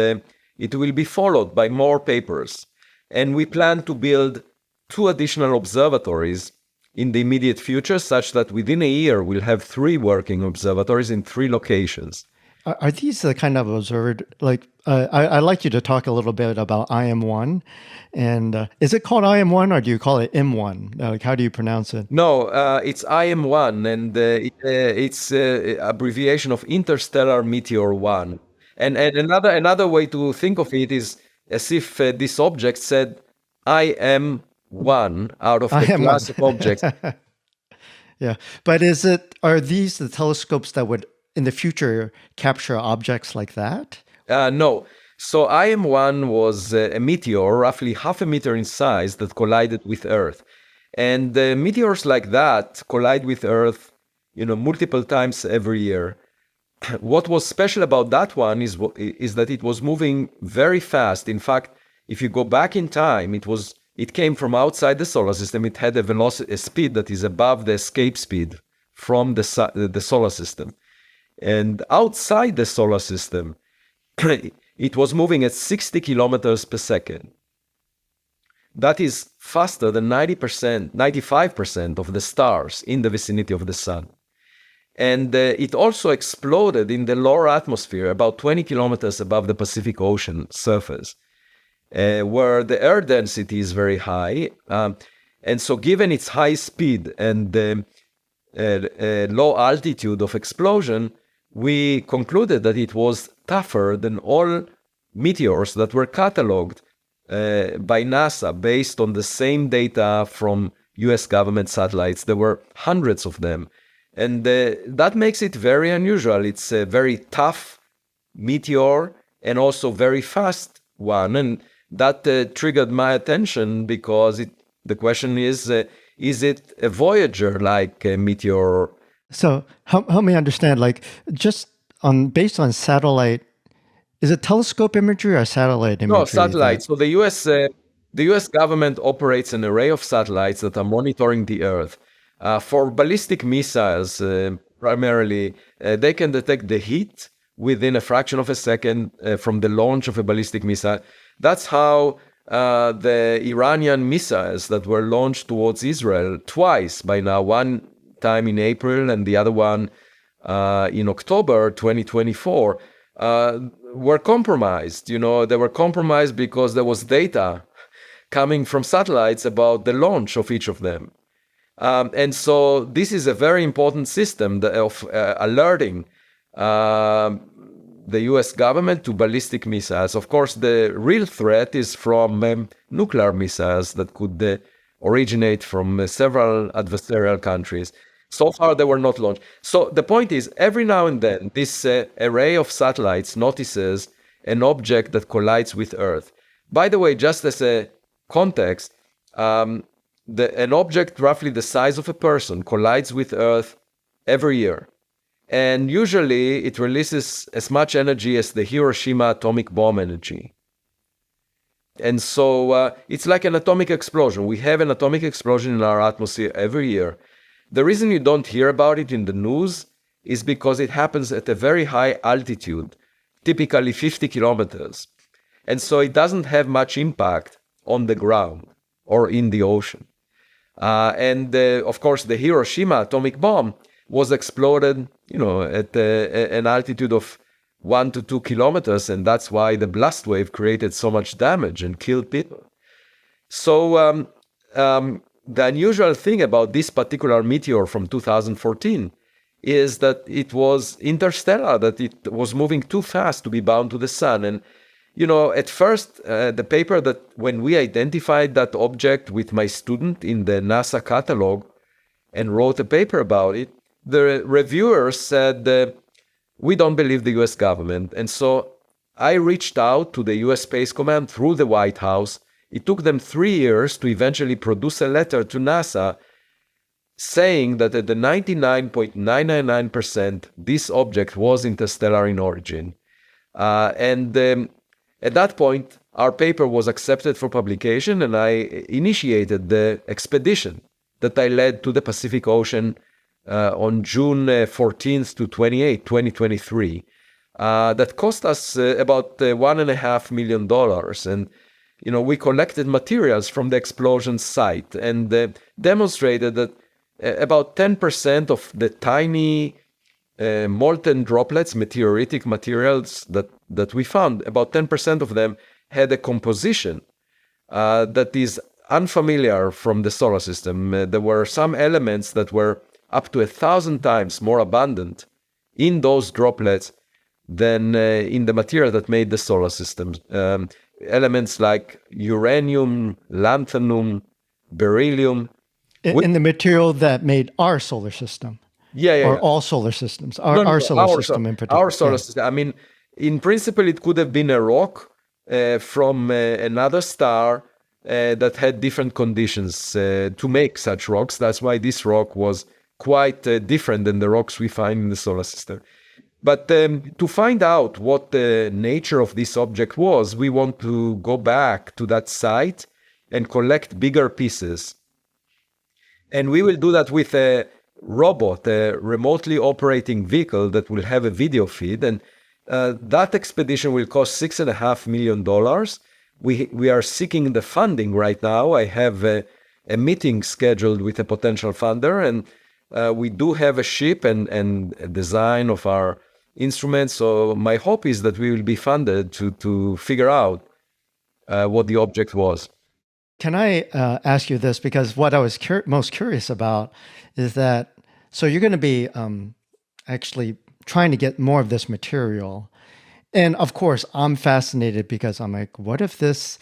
it will be followed by more papers. And we plan to build 2 additional observatories in the immediate future, such that within a year we'll have 3 working observatories in 3 locations. Are these the kind of observed, like, I'd like you to talk a little bit about IM1. And is it called IM1 or do you call it M1? Like, how do you pronounce it? No, it's IM1, and it's abbreviation of Interstellar Meteor 1. And another way to think of it is as if this object said, I am one out of the class of objects. Yeah. But are these the telescopes that would in the future capture objects like that? No. So IM1 was a meteor, roughly 0.5 meter in size, that collided with Earth. And meteors like that collide with Earth, multiple times every year. What was special about that one is that it was moving very fast. In fact, if you go back in time, it came from outside the solar system. It had a speed that is above the escape speed from the solar system. And outside the solar system, it was moving at 60 kilometers per second. That is faster than 95% of the stars in the vicinity of the sun. And it also exploded in the lower atmosphere, about 20 kilometers above the Pacific Ocean surface, where the air density is very high. And so given its high speed and low altitude of explosion, we concluded that it was tougher than all meteors that were cataloged by NASA based on the same data from US government satellites. There were hundreds of them. And that makes it very unusual. It's a very tough meteor and also very fast one. And that triggered my attention because the question is it a Voyager-like meteor? So help me understand, like, just based on satellite, is it telescope imagery or satellite imagery? No, satellite. So the US government operates an array of satellites that are monitoring the Earth. For ballistic missiles, primarily, they can detect the heat within a fraction of a second from the launch of a ballistic missile. That's how the Iranian missiles that were launched towards Israel twice by now, one time in April and the other one in October 2024, were compromised. You know, they were compromised because there was data coming from satellites about the launch of each of them. And so this is a very important system of alerting the US government to ballistic missiles. Of course, the real threat is from nuclear missiles that could originate from several adversarial countries. So far, they were not launched. So the point is, every now and then, this array of satellites notices an object that collides with Earth. By the way, just as a context, an object roughly the size of a person collides with Earth every year. And usually it releases as much energy as the Hiroshima atomic bomb energy. And so it's like an atomic explosion. We have an atomic explosion in our atmosphere every year. The reason you don't hear about it in the news is because it happens at a very high altitude, typically 50 kilometers. And so it doesn't have much impact on the ground or in the ocean. Of course, the Hiroshima atomic bomb was exploded, at an altitude of 1 to 2 kilometers, and that's why the blast wave created so much damage and killed people. So the unusual thing about this particular meteor from 2014 is that it was interstellar, that it was moving too fast to be bound to the sun. And at first, the paper that when we identified that object with my student in the NASA catalog and wrote a paper about it, the reviewers said, we don't believe the US government. And so I reached out to the US Space Command through the White House. It took them 3 years to eventually produce a letter to NASA saying that at the 99.999%, this object was interstellar in origin. At that point, our paper was accepted for publication, and I initiated the expedition that I led to the Pacific Ocean on June 14th to 28th, 2023. That cost us about $1.5 million. And, we collected materials from the explosion site and demonstrated that about 10% of the tiny molten droplets, meteoritic materials that we found, about 10% of them had a composition that is unfamiliar from the solar system. There were some elements that were up to 1,000 times more abundant in those droplets than in the material that made the solar system. Elements like uranium, lanthanum, beryllium. In the material that made our solar system. Or all solar systems. Our solar system in particular. Our solar system. I mean, in principle, it could have been a rock from another star that had different conditions to make such rocks. That's why this rock was quite different than the rocks we find in the solar system. But to find out what the nature of this object was, we want to go back to that site and collect bigger pieces. And we will do that with a robot, a remotely operating vehicle that will have a video feed. And that expedition will cost $6.5 million. We are seeking the funding right now. I have a meeting scheduled with a potential funder, and we do have a ship and a design of our instruments. So my hope is that we will be funded to figure out what the object was. Can I ask you this? Because what I was most curious about is that, so you're going to be actually trying to get more of this material. And of course, I'm fascinated because I'm like, what if this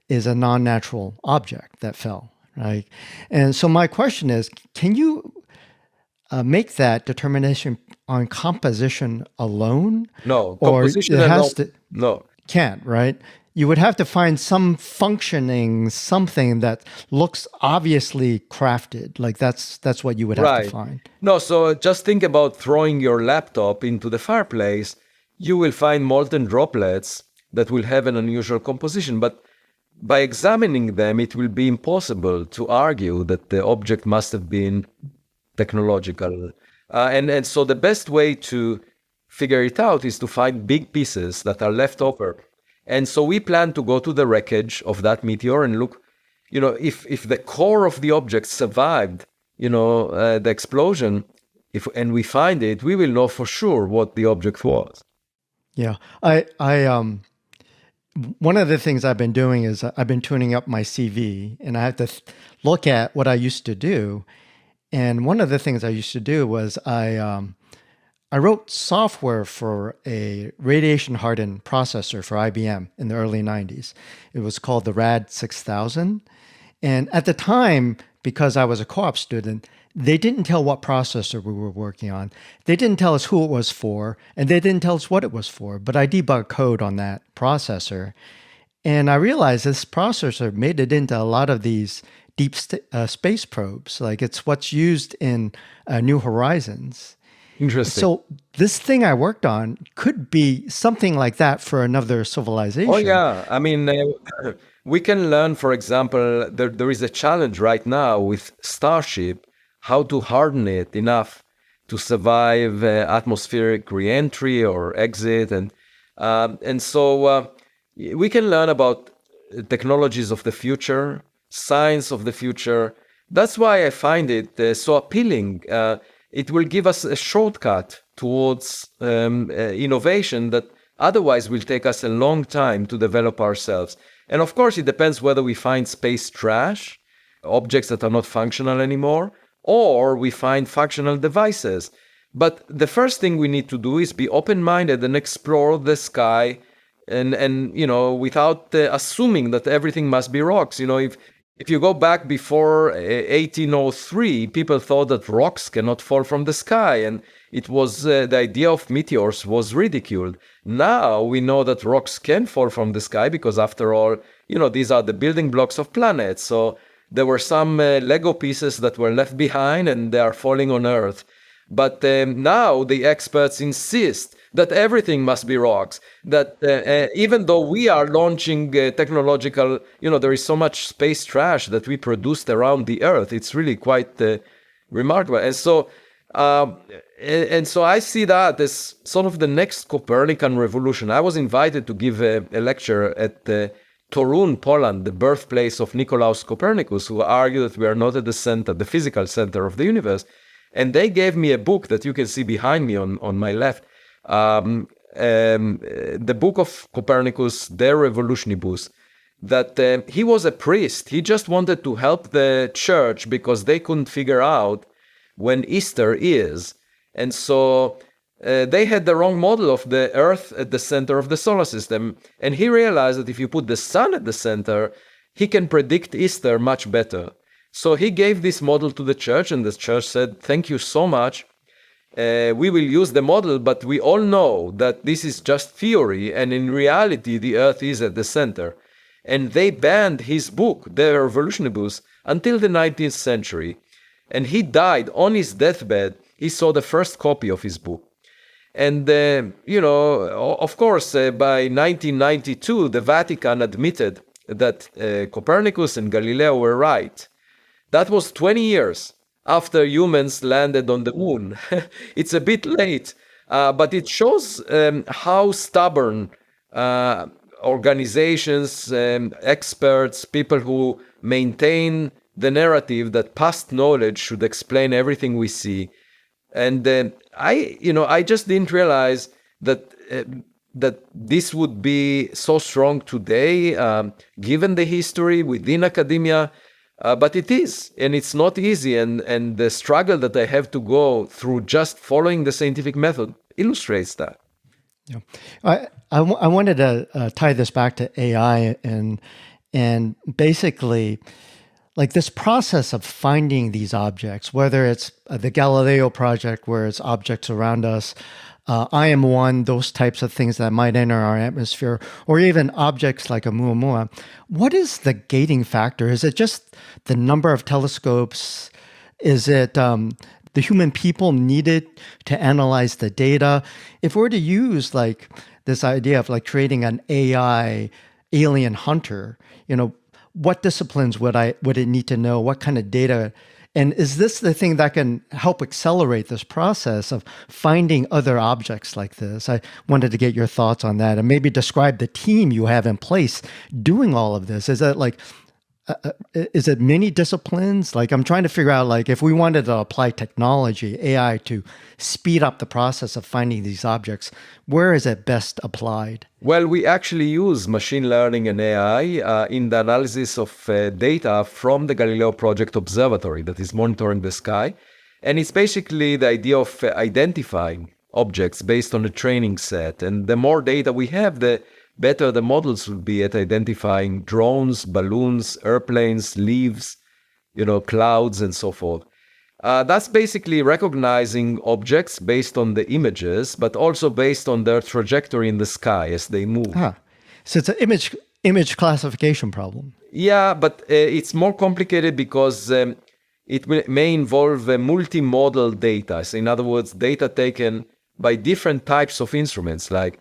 is a non-natural object that fell, right? And so my question is, can you make that determination on composition alone? No, composition alone. No. Can't, right? You would have to find some functioning, something that looks obviously crafted. Like that's what you would have to find. No, so just think about throwing your laptop into the fireplace. You will find molten droplets that will have an unusual composition. But by examining them, it will be impossible to argue that the object must have been technological. And so the best way to figure it out is to find big pieces that are left over. And so we plan to go to the wreckage of that meteor and look, if the core of the object survived, the explosion, and we find it, we will know for sure what the object was. Yeah. One of the things I've been doing is I've been tuning up my CV, and I have to look at what I used to do. And one of the things I used to do was I wrote software for a radiation hardened processor for IBM in the early 90s. It was called the RAD 6000. And at the time, because I was a co op student, they didn't tell what processor we were working on. They didn't tell us who it was for, and they didn't tell us what it was for. But I debugged code on that processor. And I realized this processor made it into a lot of these space probes. Like it's what's used in New Horizons. Interesting. So this thing I worked on could be something like that for another Oh civilization. yeah, I mean, we can learn, for example, there is a challenge right now with Starship, how to harden it enough to survive atmospheric re-entry or exit, and so we can learn about technologies of the future, science of the future. That's why I find it so appealing. It will give us a shortcut towards innovation that otherwise will take us a long time to develop ourselves. And of course, it depends whether we find space trash, objects that are not functional anymore, or we find functional devices. But the first thing we need to do is be open-minded and explore the sky and without assuming that everything must be rocks. If you go back before 1803, people thought that rocks cannot fall from the sky, and it was the idea of meteors was ridiculed. Now we know that rocks can fall from the sky because, after all, these are the building blocks of planets. So there were some Lego pieces that were left behind, and they are falling on Earth. But now the experts insist that everything must be rocks. That even though we are launching technological, there is so much space trash that we produced around the Earth. It's really quite remarkable. And so I see that as sort of the next Copernican revolution. I was invited to give a lecture at Torun, Poland, the birthplace of Nicolaus Copernicus, who argued that we are not at the center, the physical center of the universe. And they gave me a book that you can see behind me on my left. The book of Copernicus, De Revolutionibus, that he was a priest. He just wanted to help the church because they couldn't figure out when Easter is. And so they had the wrong model of the Earth at the center of the solar system. And he realized that if you put the sun at the center, he can predict Easter much better. So he gave this model to the church, and the church said, "Thank you so much. We will use the model, but we all know that this is just theory, and in reality, the Earth is at the center." And they banned his book, De Revolutionibus, until the 19th century. And he died on his deathbed. He saw the first copy of his book. And, of course, by 1992, the Vatican admitted that Copernicus and Galileo were right. That was 20 years after humans landed on the moon. It's a bit late, but it shows how stubborn organizations, experts, people who maintain the narrative that past knowledge should explain everything we see. And I just didn't realize that this would be so strong today, given the history within academia. But it is, and it's not easy. And the struggle that I have to go through just following the scientific method illustrates that. Yeah. I wanted to tie this back to AI and basically like this process of finding these objects, whether it's the Galileo Project, where it's objects around us, IM1, those types of things that might enter our atmosphere, or even objects like Oumuamua. What is the gating factor? Is it just the number of telescopes? Is it the human people needed to analyze the data? If we're to use like this idea of like creating an AI alien hunter, what disciplines would it need to know? What kind of data? And is this the thing that can help accelerate this process of finding other objects like this? I wanted to get your thoughts on that and maybe describe the team you have in place doing all of this. Is that like is it many disciplines? Like I'm trying to figure out, like if we wanted to apply technology, AI, to speed up the process of finding these objects, where is it best applied? Well, we actually use machine learning and AI in the analysis of data from the Galileo Project Observatory that is monitoring the sky. And it's basically the idea of identifying objects based on a training set. And the more data we have, the better the models will be at identifying drones, balloons, airplanes, leaves, clouds, and so forth. That's basically recognizing objects based on the images, but also based on their trajectory in the sky as they move. So it's an image classification problem. Yeah, but it's more complicated because it may involve multimodal data. So in other words, data taken by different types of instruments, like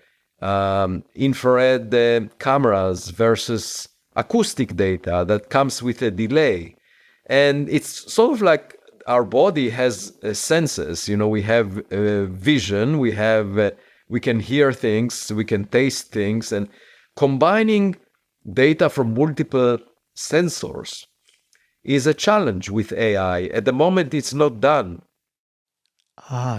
infrared cameras versus acoustic data that comes with a delay. And it's sort of like our body has senses. We have vision, we can hear things, we can taste things, and combining data from multiple sensors is a challenge with AI. At the moment, it's not done.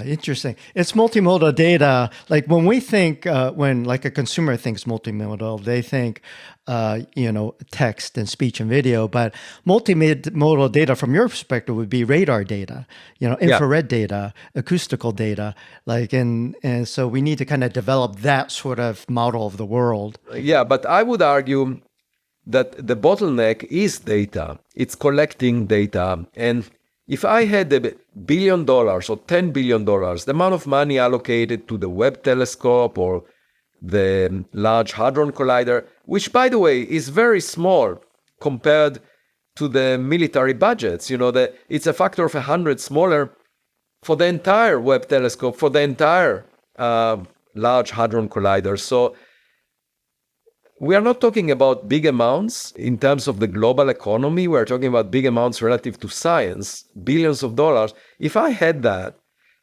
Interesting. It's multimodal data. Like when we think, when like a consumer thinks multimodal, they think, text and speech and video. But multimodal data, from your perspective, would be radar data, infrared data, acoustical data. Like, and so we need to kind of develop that sort of model of the world. Yeah, but I would argue that the bottleneck is data. It's collecting data. And if I had $1 billion or $10 billion, the amount of money allocated to the Webb telescope or the Large Hadron Collider, which, by the way, is very small compared to the military budgets, it's a factor of 100 smaller for the entire Webb telescope, for the entire Large Hadron Collider. So we are not talking about big amounts in terms of the global economy. We're talking about big amounts relative to science, billions of dollars. If I had that,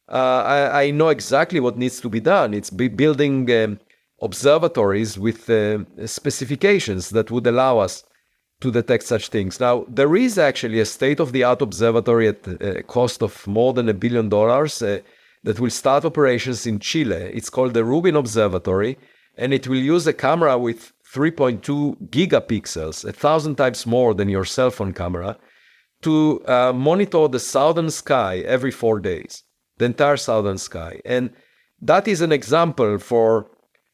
I know exactly what needs to be done. It's building observatories with specifications that would allow us to detect such things. Now, there is actually a state-of-the-art observatory at a cost of more than $1 billion that will start operations in Chile. It's called the Rubin Observatory, and it will use a camera with 3.2 gigapixels, 1,000 times more than your cell phone camera, to monitor the southern sky every 4 days, the entire southern sky. And that is an example for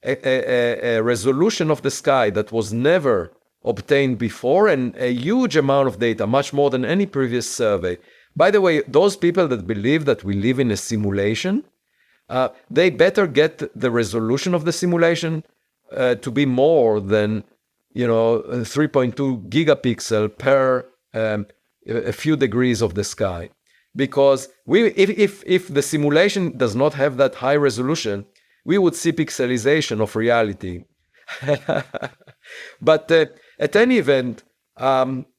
a resolution of the sky that was never obtained before, and a huge amount of data, much more than any previous survey. By the way, those people that believe that we live in a simulation, they better get the resolution of the simulation to be more than 3.2 gigapixel per a few degrees of the sky, because if the simulation does not have that high resolution, we would see pixelization of reality. But at any event,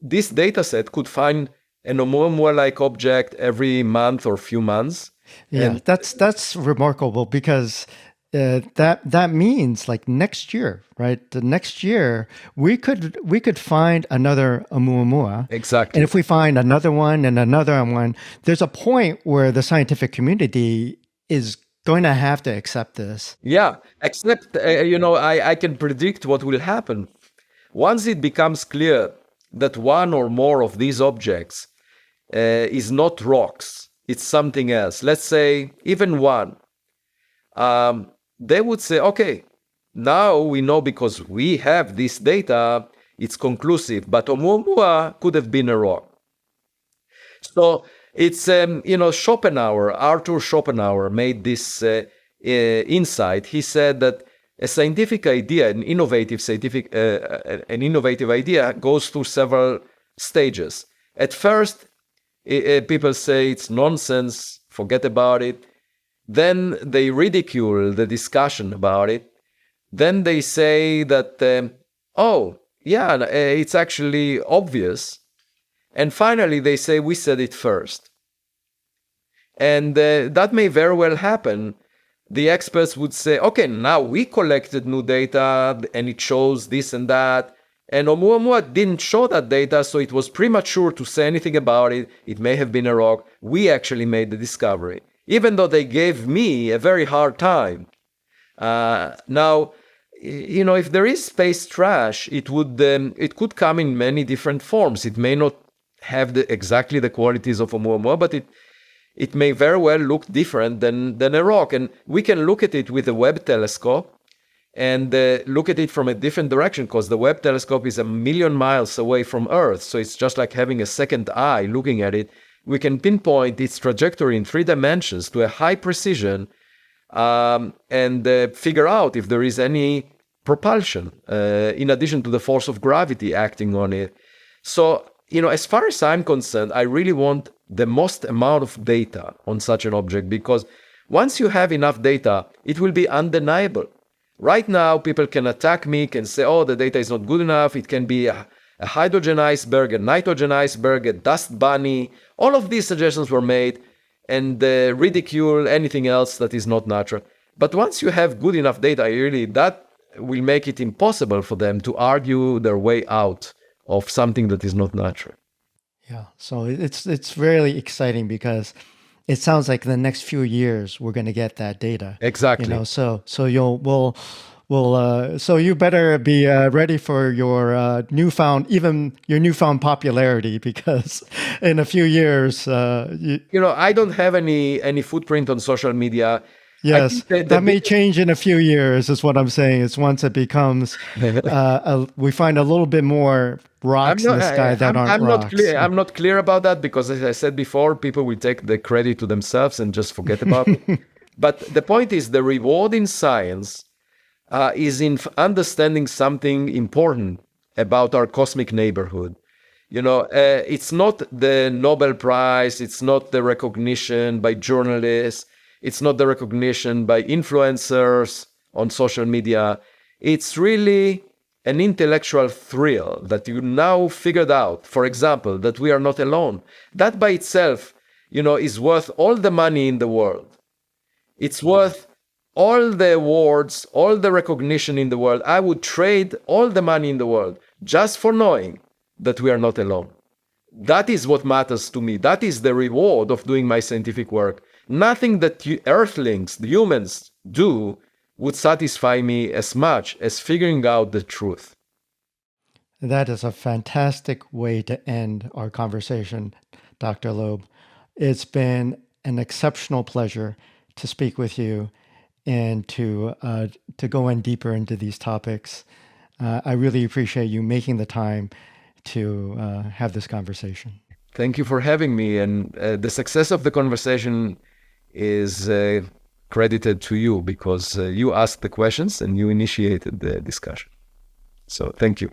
this data set could find an Oumuamua-like object every month or few months. Yeah, And that's remarkable, because that means like next year, right? The next year we could find another Oumuamua. Exactly. And if we find another one and another one, there's a point where the scientific community is going to have to accept this. Yeah, except, I can predict what will happen. Once it becomes clear that one or more of these objects is not rocks, it's something else, let's say even one, they would say, okay, now we know because we have this data, it's conclusive, but Oumuamua could have been a rock. So it's, Arthur Schopenhauer made this insight. He said that a scientific idea, an innovative idea goes through several stages. At first, people say it's nonsense, forget about it. Then they ridicule the discussion about it. Then they say that, it's actually obvious. And finally, they say, we said it first. And that may very well happen. The experts would say, okay, now we collected new data and it shows this and that. And Oumuamua didn't show that data, so it was premature to say anything about it. It may have been a rock. We actually made the discovery, even though they gave me a very hard time. Now, if there is space trash, it could come in many different forms. It may not have exactly the qualities of Oumuamua, but it may very well look different than a rock. And we can look at it with a Webb telescope and look at it from a different direction, because the Webb telescope is 1,000,000 miles away from Earth. So it's just like having a second eye looking at it. We can pinpoint its trajectory in 3 dimensions to a high precision, and figure out if there is any propulsion in addition to the force of gravity acting on it. So, as far as I'm concerned, I really want the most amount of data on such an object, because once you have enough data, it will be undeniable. Right now, people can attack me, can say, oh, the data is not good enough. It can be a hydrogen iceberg, a nitrogen iceberg, a dust bunny. All of these suggestions were made, and ridicule anything else that is not natural. But once you have good enough data, that will make it impossible for them to argue their way out of something that is not natural. Yeah, so it's really exciting because it sounds like in the next few years we're going to get that data. Exactly. So so you better be ready for your newfound popularity, because in a few years, I don't have any footprint on social media. Yes, that may change in a few years, is what I'm saying. It's once it becomes, we find a little bit more rocks in the sky that aren't rocks. I'm not clear about that, because, as I said before, people will take the credit to themselves and just forget about it. But the point is, the reward in science is in understanding something important about our cosmic neighborhood. It's not the Nobel Prize, it's not the recognition by journalists, it's not the recognition by influencers on social media. It's really an intellectual thrill that you now figured out, for example, that we are not alone. That by itself, is worth all the money in the world. It's worth all the awards, all the recognition in the world. I would trade all the money in the world just for knowing that we are not alone. That is what matters to me. That is the reward of doing my scientific work. Nothing that Earthlings, the humans, do would satisfy me as much as figuring out the truth. That is a fantastic way to end our conversation, Dr. Loeb. It's been an exceptional pleasure to speak with you and to go in deeper into these topics. I really appreciate you making the time to have this conversation. Thank you for having me. And the success of the conversation is credited to you, because you asked the questions and you initiated the discussion. So thank you.